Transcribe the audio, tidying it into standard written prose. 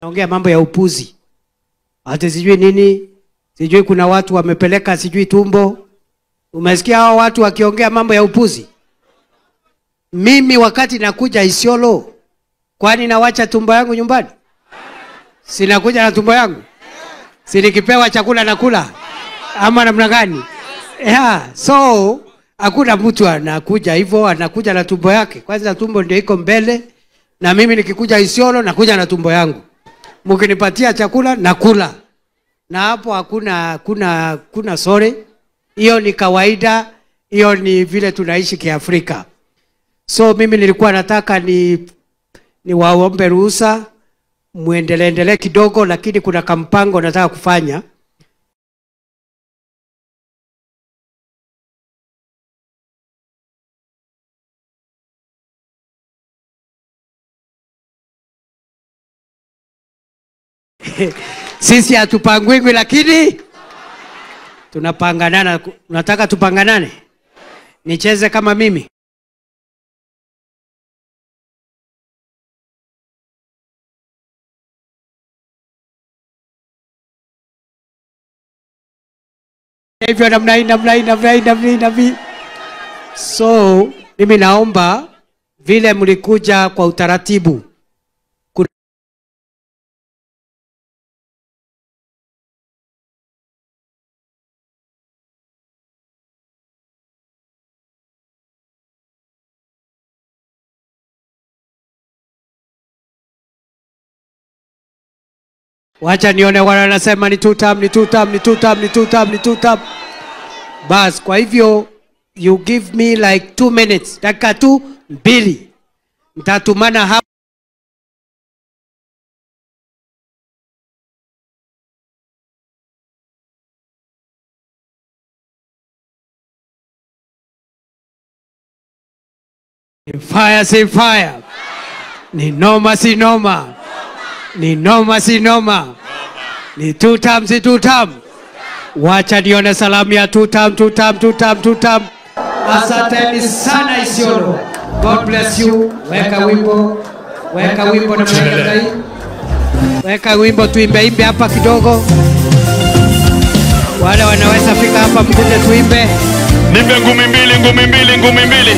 Naongea mambo ya upuzi. Hata sijui nini, sijui kuna watu wamepeleka sijui tumbo. Umesikia hao watu wakiongea mambo ya upuzi? Mimi wakati nakuja Isiolo, kwani nawacha tumbo yangu nyumbani? Sinakuja na tumbo yangu? Si nikipewa chakula nakula? Ama namna gani? Yeah, so hakuna mtu anakuja hivyo, anakuja na tumbo yake. Kwanza tumbo ndio iko mbele, na mimi nikikuja Isiolo nakuja na tumbo yangu. Mkinipatia chakula nakula. Na hapo hakuna sorry. Hiyo ni kawaida, hiyo ni vile tunaishi kiafrika. So mimi nilikuwa nataka ni waombe ruhusa muendelee kidogo, lakini kuna kampango nataka kufanya. Sisi hatupangwingwi lakini tunapanganana. Unataka tupanganane? Nicheze kama mimi? Hivyo namna hii. So mimi naomba vile mlikuja kwa utaratibu. Wacha nione wale wanasema ni two term. Bas, kwa hivyo you give me like 2 minutes. Dakika 2 nitatumana hapa. Fire si fire. Ni noma si noma. Ni noma si noma. Ni two term. Wacha nione salamu ya two term. Asanteni sana Isiolo. God bless you. Weka wimbo na mwenye. Weka wimbo tuimbe hapa kidogo. Wale wanaweza fika hapa mkuje tuimbe. Nipe ngumi mbili.